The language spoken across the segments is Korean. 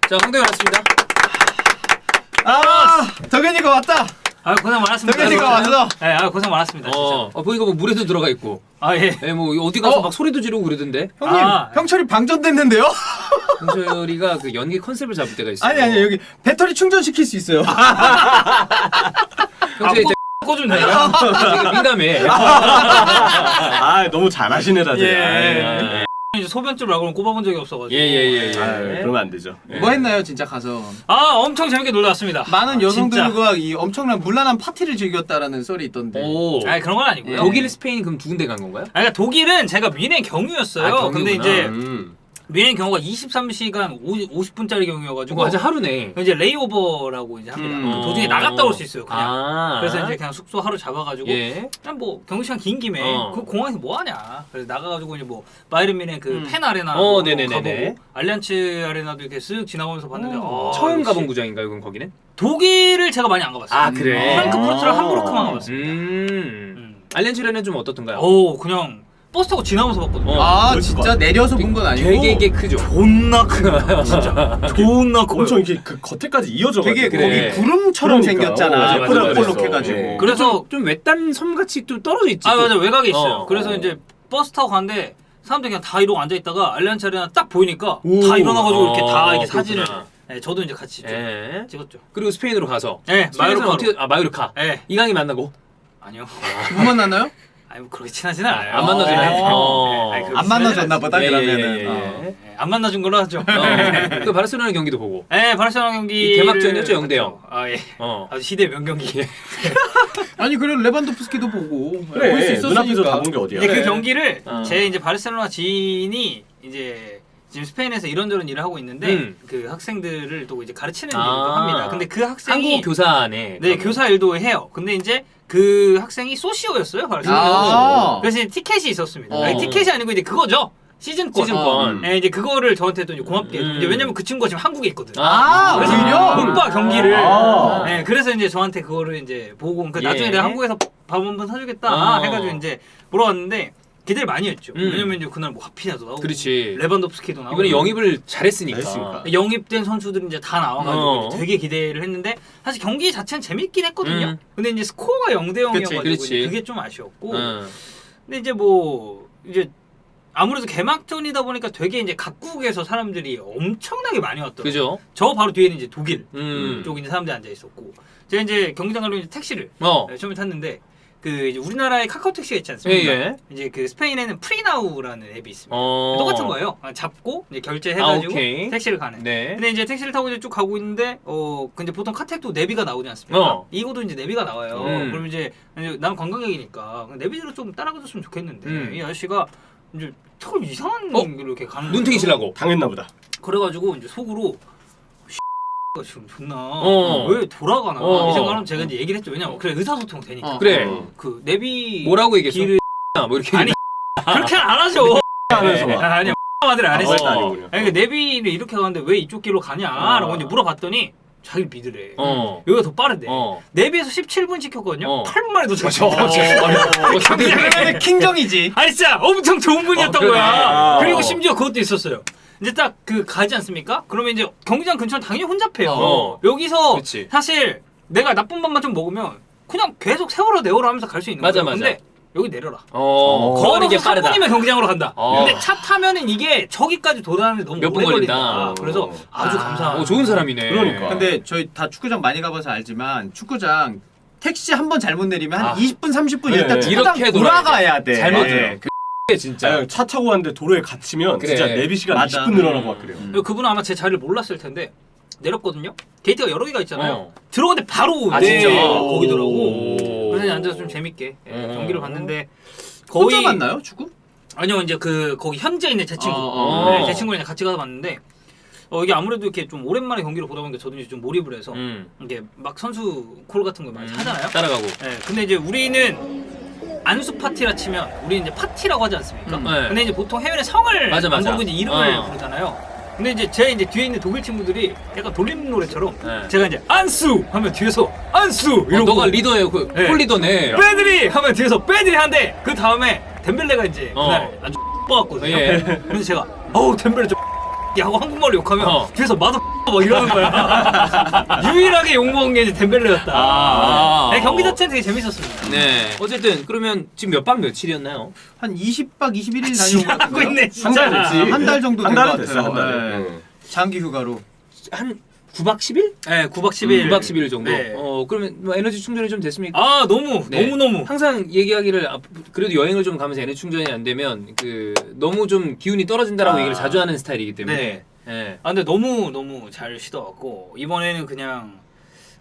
자, 홍대가 왔습니다. 덕현이가 왔다. 아 고생 많았습니다. 덕현이가 왔어. 네, 아 고생 많았습니다. 진짜. 보니까 뭐 물에도 들어가 있고. 아 예. 예, 뭐 어디 가서 막 소리도 지르고 그러던데. 형님, 아. 형철이 방전됐는데요? 홍철이가 그 연기 컨셉을 잡을 때가 있어요. 아니 여기 배터리 충전시킬 수 있어요. 형철이 되게 꽂으면 돼요. 되게 민감해. 너무 잘하시네 다들. 예. 이제 소변줄을 그러면 꼽아본 적이 없어가지고. 예. 그러면 안 되죠. 뭐 했나요, 진짜 가서? 아 엄청 재밌게 놀다 왔습니다. 많은 여성들과 진짜. 이 엄청난 문란한 파티를 즐겼다라는 썰이 있던데. 오. 아니 그런 건 아니고요. 독일, 스페인 그럼 두 군데 간 건가요? 아니, 그러니까 독일은 제가 뮌헨 경유였어요. 경유구나. 근데 이제 음. 뮌헨 경우가 23시간 50분짜리 경유여가지고 완전 하루네. 이제 레이오버라고 이제 합니다. 도중에 나갔다 올 수 있어요. 그냥. 그래서 이제 그냥 숙소 하루 잡아가지고 예. 그냥 뭐 경유시간 긴 김에 그 공항에서 뭐 하냐. 그래서 나가가지고 이제 뭐 바이에른 뮌헨 그 펜 아레나 네네네네. 가보고 알리안츠 아레나도 이렇게 쓱 지나가면서 봤는데 처음 역시 가본 구장인가요, 그럼 거기는? 독일을 제가 많이 안 가봤어요. 아, 그래? 프랑크푸르트랑 함부르크만 가봤습니다. 알렌츠레는 좀 어떻던가요? 오 그냥 버스 타고 지나면서 봤거든요. 진짜 내려서 본 건 아니고 되게 크죠? 존나 크다 진짜. 존나 커요. 엄청 이렇게 그 겉에까지 이어져가지고. 되게 그래. 거기 구름처럼 그러니까. 생겼잖아. 맞아, 맞아, 맞아. 볼록볼록해가지고. 예. 그래서 좀 외딴 섬같이 좀 떨어져 있지. 아 또. 맞아 외곽에 있어요. 어. 그래서 이제 버스 타고 갔는데 사람들이 그냥 다 이러고 앉아 있다가 알리안츠 아레나 딱 보이니까 오. 다 일어나가지고 이렇게 다 이렇게 사진을. 그렇구나. 네, 저도 이제 같이 예. 찍었죠. 그리고 스페인으로 가서. 네, 스페인에서는 마요르카로. 어떻게 마요르카. 네. 이강이 만나고. 아니요. 못 만났나요? 아니 뭐 그렇게 친하진 않아요. 안 만나줬네. 네. 어. 아니, 그렇게 안 만나줬나 보다 예, 그러면은. 예, 예. 네, 안 만나준 걸로 하죠. 그 바르셀로나 경기도 보고. 네, 바르셀로나 경기 개막전이었죠, 0대0. 아 예. 어. 아주 시대 명경기. 아니 그래 레반도프스키도 보고 그래, 볼 수 눈앞에서 있었으니까. 다 본 게 어디야. 근데 그래. 그 경기를 어. 제 이제 바르셀로나 지인이 이제 지금 스페인에서 이런저런 일을 하고 있는데 그 학생들을 또 이제 가르치는 일도 합니다. 근데 그 학생이 한국 교사네. 네 교사 일도 해요. 근데 이제 그 학생이 소시오였어요 바르셀로나. 아. 그래서 이제 티켓이 있었습니다. 어. 아니, 티켓이 아니고 이제 그거죠. 시즌권. 시즌권. 네, 이제 그거를 저한테 또 이제 고맙게. 이제 왜냐면 그 친구가 지금 한국에 있거든. 그래서 오히려? 못 봐 경기를. 아. 네, 그래서 이제 저한테 그거를 이제 보고 그러니까 예. 나중에 내가 한국에서 밥 한번 사주겠다 어. 해가지고 이제 물어봤는데 기대를 많이 했죠. 음. 왜냐면 이제 그날 뭐 하피냐도 나오고, 그렇지. 레반도프스키도 나오고. 이번에 영입을 잘했으니까. 잘했으니까. 영입된 선수들이 이제 다 나와가지고 이제 어. 되게 기대를 했는데 사실 경기 자체는 재밌긴 했거든요. 근데 이제 스코어가 0대 0이어가지고 그치. 그게 좀 아쉬웠고. 응. 근데 이제 뭐 이제 아무래도 개막전이다 보니까 되게 이제 각국에서 사람들이 엄청나게 많이 왔더라고요. 그죠? 저 바로 뒤에는 이제 독일 음. 쪽 이제 사람들이 앉아 있었고 제가 이제 경기장으로 이제 택시를 어. 처음에 탔는데 그 이제 우리나라에 카카오 택시가 있지 않습니까? 예. 이제 그 스페인에는 프리나우라는 앱이 있습니다. 어. 똑같은 거예요. 잡고 이제 결제해가지고 오케이. 택시를 가는. 네. 근데 이제 택시를 타고 이제 쭉 가고 있는데 근데 보통 카텍도 내비가 나오지 않습니까? 어. 이거도 이제 내비가 나와요. 음. 그럼 이제 나는 관광객이니까 내비대로 좀 따라가줬으면 좋겠는데 이 아저씨가 이제 참 이상한 길로 이렇게 가는 눈탱이 거예요. 치려고. 당했나 보다. 그래가지고 이제 속으로 가 지금 존나 어. 왜 돌아가나 어. 이 생각하면 제가 이제 얘기를 했죠. 왜냐면 그래 의사소통 되니까. 그래. 그 내비 뭐라고 얘기했어? 길을 뭐 이렇게. 아니 그렇게는 안 하죠. 하면서 막. 아니야 말을 안 했어요. 아니군요. 아니 그 내비를 이렇게 가는데 왜 이쪽 길로 가냐라고 이제 물어봤더니 자기를 믿으래. 여기가 더 빠르대. 내비에서 17분 시켰거든요. 8분 만에 도착했어. 그러면 킹정이지. 아니 진짜 엄청 좋은 분이었던 그래. 거야. 그리고 심지어 그것도 있었어요. 이제 딱 그 가지 않습니까? 그러면 이제 경기장 근처는 당연히 혼잡해요. 여기서 그렇지. 사실 내가 나쁜 밥만 좀 먹으면 그냥 계속 세월호 내월호 하면서 갈 수 있는 맞아, 거예요. 맞아. 근데 여기 내려라. 걸어는 게 걸어서 빠르다. 3분이면 경기장으로 간다. 어. 근데 차 타면은 이게 저기까지 도달하는데 너무 몇 분 오래 걸린다. 걸린다. 그래서 아주 감사한. 좋은 사람이네. 그러니까. 근데 저희 다 축구장 많이 가봐서 알지만 축구장 택시 한 번 잘못 내리면 한 20분 30분 네. 일단 축구장 이렇게 돌아가야 돼. 잘못 예. 들어. 그게 진짜. 차 타고 갔는데 도로에 갇히면 그래. 진짜 내비 시간 맞아. 20분 늘어나고 막 그래요. 그리고 그분은 아마 제 자리를 몰랐을 텐데 내렸거든요. 게이트가 여러 개가 있잖아요. 어. 들어갔는데 바로 아, 네, 진짜? 거기더라고. 오. 그래서 앉아서 좀 재밌게 경기를 봤는데 혼자 만나요 축구? 아니요 이제 그 거기 현재 있는 제 친구 어. 제 친구랑 같이 가서 봤는데 이게 아무래도 이렇게 좀 오랜만에 경기를 보다 보니까 저도 이제 좀 몰입을 해서 이게 막 선수 콜 같은 거 많이 하잖아요. 따라가고. 네, 근데 이제 우리는 안수 파티라 치면 우리 이제 파티라고 하지 않습니까? 네. 근데 이제 보통 해외는 성을 맞아, 안 맞아. 부르고 이제 이름을 어. 부르잖아요. 근데 이제 제 이제 뒤에 있는 독일 친구들이 약간 돌림 노래처럼 네. 제가 이제 안수 하면 뒤에서 안수 이러고 너가 리더예요. 그 네. 폴리더네. 빼드리 하면 뒤에서 빼드리 하는데 그 다음에 덴벨레가 이제 어. 그날 아주 뽑았거든요. 예. 그래서 제가 어우 덴벨레 좀 하고 한국말로 욕하면 뒤에서 마더 막 이러는 거야. 유일하게 욕먹은 게 이제 덴벨레였다. 네, 경기 자체는 되게 재밌었습니다. 네. 어쨌든 그러면 지금 몇 박 며칠이었나요? 한 20박 21일 다녀온 것 하고 있네 같아요. 진짜. 한 달 정도 한 된 것 달은 됐어, 같아요. 한 달은. 네. 응. 장기 휴가로. 한 9박 10일? 네, 9박 10일. 9박 10일 정도. 네. 그러면 뭐 에너지 충전이 좀 됐습니까? 아 너무 네. 너무 항상 얘기하기를 그래도 여행을 좀 가면서 에너지 충전이 안 되면 그 너무 좀 기운이 떨어진다라고 얘기를 자주 하는 스타일이기 때문에. 네. 네. 아 근데 너무 잘 쉬어갖고 이번에는 그냥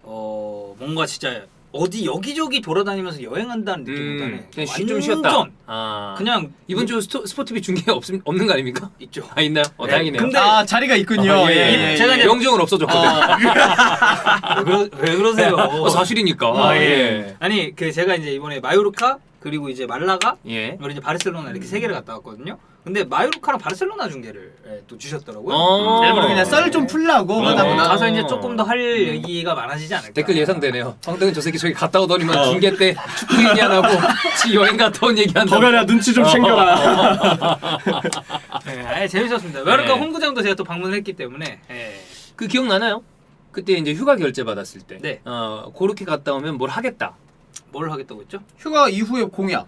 뭔가 진짜 어디 여기저기 돌아다니면서 여행한다는 느낌보다는 그냥 좀 쉬었다. 완전 그냥 이번 주 스포티비 중계 없는 거 아닙니까? 있죠. 아 있나요? 네, 다행이네요. 근데 자리가 있군요. 예, 예. 제가 이제 영정은 없어졌거든. 왜 그러세요? 사실이니까. 아, 예. 아니 그 제가 이제 이번에 마요르카 그리고 이제 말라가 예. 그리고 이제 바르셀로나 이렇게 세 개를 갔다 왔거든요. 근데 마요르카랑 바르셀로나 중계를 또 주셨더라고요. 일부러 그냥 썰 좀 풀라고 하다 보다. 가서 이제 조금 더 할 얘기가 많아지지 않을까. 댓글 예상되네요. 황당은 저 새끼 저기 갔다 오더니만 중계 때 축구 얘기 안 하고 지 여행 갔다 온 얘기 한다고. 더가나 눈치 좀 챙겨라. 네, 재밌었습니다. 마요르카 네. 홈구장도 제가 또 방문을 했기 때문에. 그 기억나나요? 그때 이제 휴가 결제 받았을 때. 네. 그렇게 갔다 오면 뭘 하겠다. 뭘 하겠다고 했죠? 휴가 이후에 공약.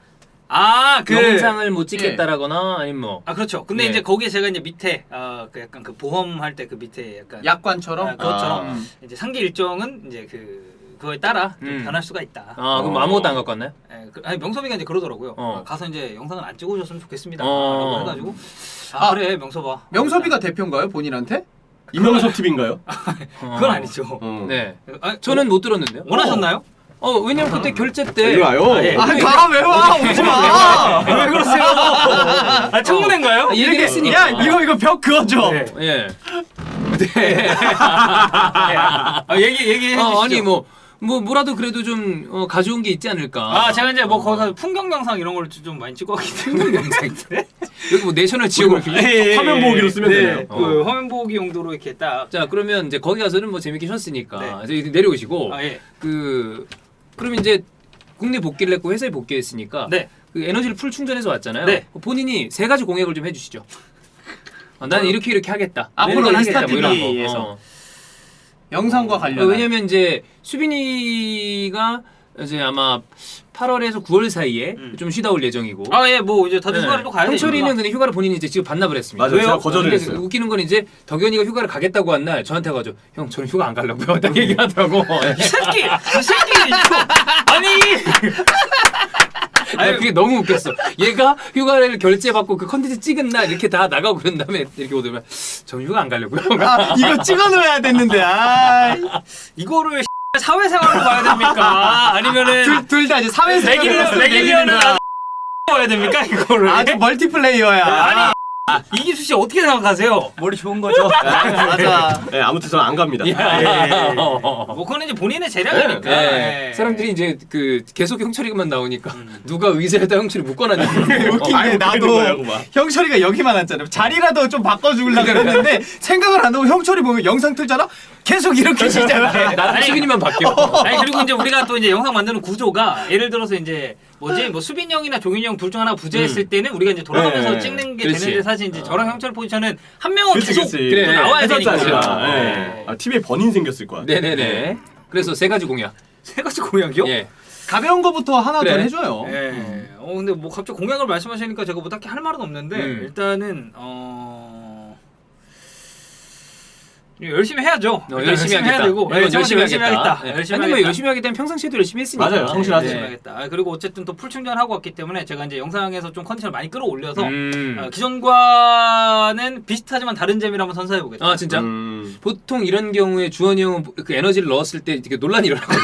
영상을 못 찍겠다라거나 아니면 뭐. 아 그렇죠. 근데 네. 이제 거기에 제가 이제 밑에 그 약간 그 보험할 때 그 밑에 약간 약관처럼. 그것처럼 이제 상기 일정은 이제 그거에 따라 좀 변할 수가 있다. 그럼 아무것도 안 갖고 왔나요? 아니 명섭이가 이제 그러더라고요. 가서 이제 영상은 안 찍어줬으면 좋겠습니다. 라고 해가지고 그래 명섭아. 명섭이가 대표인가요 본인한테? 이명섭 TV인가요? 그건 아니죠. 네. 아니, 저는 못 들었는데요. 원하셨나요? 왜냐면 그때 결제 때. 일로 와요. 예. 왜 와? 오지 마. 왜 그러세요? 청문회인가요? 얘기를 했으니까. 야 이거 벽 그어줘. 네. 예. 얘기해 주시죠. 아니 뭐라도 그래도 좀 가져온 게 있지 않을까. 제가 이제 뭐 거기서 풍경 영상 이런 걸 좀 많이 찍어왔기 때문에 여기 뭐 내셔널 지오그래피 화면 보기로 쓰면 되네요. 그 화면 보기 용도로 이렇게 딱. 자 그러면 이제 거기 가서는 뭐 재밌게 쉬었으니까 네. 이제 내려오시고 예. 그럼 이제 국내 복귀를 했고 회사에 복귀했으니까 네. 그 에너지를 풀 충전해서 왔잖아요. 네. 본인이 세 가지 공약을 좀 해주시죠. 나는 이렇게 하겠다. 앞으로 이런 걸 인스타 하겠다, 뭐 이런 거. TV에서. 영상과 관련. 왜냐면 이제 수빈이가 이제 아마 8월에서 9월 사이에 좀 쉬다 올 예정이고. 뭐 이제 다들 휴가를 또 가야 되니까. 형철이는 근데 휴가를 본인이 이제 지금 반납을 했습니다. 맞아요. 제가 거절을 근데 했어요. 웃기는 건 이제 덕현이가 휴가를 가겠다고 한 날 저한테 가지고 형 저는 휴가 안 가려고요. 딱 얘기하더라고. 이 새끼 이거 아니. 그게 너무 웃겼어. 얘가 휴가를 결제받고 그 컨텐츠 찍은 날 이렇게 다 나가고 그런 다음에 이렇게 오더면 저는 휴가 안 가려고요. 이거 찍어놓아야 됐는데. 이거를 사회생활로 봐야 됩니까? 아니면은 둘 다 이제 사회생활 매기려는 봐야 됩니까 이거를? 아주 멀티플레이어야. 아니 이기수 씨 어떻게 생각하세요? 머리 좋은 거죠. 맞아. 네, 아무튼 저는 안 갑니다. 뭐 그건 이제 본인의 재량이니까. 네. 사람들이 이제 계속 형철이만 나오니까 누가 의자에다 형철이 묶어놨냐. 웃긴 게 나도 형철이가 여기만 앉잖아. 자리라도 좀 바꿔주려고 했는데 생각을 안 하고 형철이 보면 영상 틀잖아. 계속 이렇게 시작해. 나랑 수빈이만 바뀌어. 아니 그리고 이제 우리가 또 이제 영상 만드는 구조가 예를 들어서 이제 뭐 수빈이 형이나 종인이 형 둘 중 하나 부재했을 때는 우리가 이제 돌아가면서 네. 찍는 게 그렇지. 되는데 사실 이제 저랑 형철 포지션은 한 명은 그치, 계속 그치. 그래. 또 나와야 되니까. 했었잖아. 네. TV에 번인 생겼을 거야. 네네네. 그래서 세 가지 공약. 세 가지 공약이요? 예. 가벼운 거부터 하나 그래. 더 해줘요. 예. 근데 뭐 갑자기 공약을 말씀하시니까 제가 뭐 딱히 할 말은 없는데 일단은 열심히 해야죠. 열심히 하겠다. 해야 되고 이건 열심히 하겠다. 네. 열심히 아니 뭐 하겠다. 열심히 하기 때문에 평상시에도 열심히 했으니까. 맞아요. 성실하지. 열심히 하겠다. 그리고 어쨌든 또 풀 충전하고 왔기 때문에 제가 이제 영상에서 좀 컨디션을 많이 끌어올려서 기존과는 비슷하지만 다른 재미를 한번 선사해 보겠다. 아 진짜? 보통 이런 경우에 주원이 형은 그 에너지를 넣었을 때 이렇게 논란이 일어나거든요.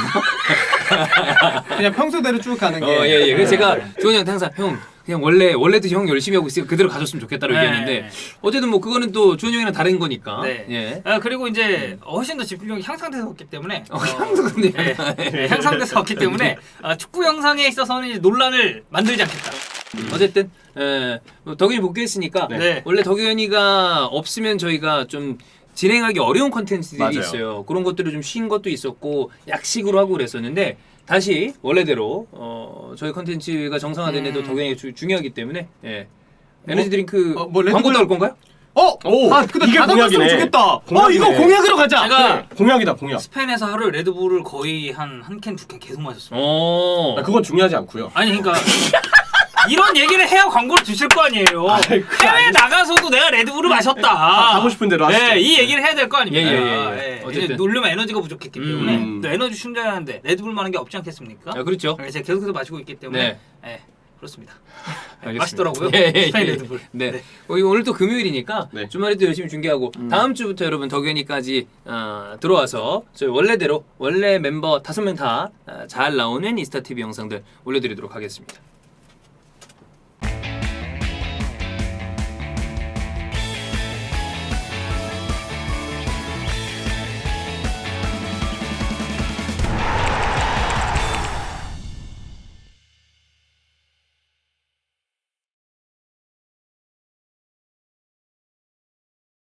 그냥 평소대로 쭉 가는 게. 예. 그래서 제가 주원이 형한테 항상 형 그냥 원래도 형 열심히 하고 있으니까 그대로 가줬으면 좋겠다고 얘기했는데 어쨌든 뭐 그거는 또 주원이 형이랑 다른 거니까. 네. 예. 그리고 이제 훨씬 더 집중력이 향상돼서 왔기 때문에 향상돼서 왔기 때문에 축구 영상에 있어서는 이제 논란을 만들지 않겠다. 어쨌든 뭐 덕현이 복귀했으니까 네. 원래 덕현이가 없으면 저희가 좀 진행하기 어려운 컨텐츠들이 맞아요. 있어요. 그런 것들을 좀 쉰 것도 있었고 약식으로 하고 그랬었는데 다시 원래대로 저희 컨텐츠가 정상화된 데도 덕현이가 중요하기 때문에 에너지 드링크 뭐 레드불- 광고 나올 건가요? 오, 근데 이게 다 던졌으면 공약이네. 좋겠다. 공약이네. 이거 공약으로 가자. 제가 공약이다 공약. 스페인에서 하루에 레드불을 거의 한 캔 두 캔 계속 마셨습니다. 어. 그건 중요하지 않고요. 아니 그러니까 이런 얘기를 해야 광고를 주실 거 아니에요. 해외 나가서도 내가 레드불을 마셨다. 하고 싶은 대로 하시죠. 네, 이 얘기를 해야 될 거 아닙니까? 예. 어쨌든 어쨌든. 놀려면 에너지가 부족했기 때문에 또 에너지 충전하는데 레드불 마는 게 없지 않겠습니까? 아, 그렇죠. 제가 계속해서 마시고 있기 때문에 네. 그렇습니다. 알겠습니다. 맛있더라고요. 예. 스페인 레드불. 네. 오늘 또 금요일이니까 네. 주말에도 열심히 중계하고 다음 주부터 여러분 덕현이까지 들어와서 저희 원래대로 원래 멤버 5명 다 잘 나오는 인스타 TV 영상들 올려드리도록 하겠습니다.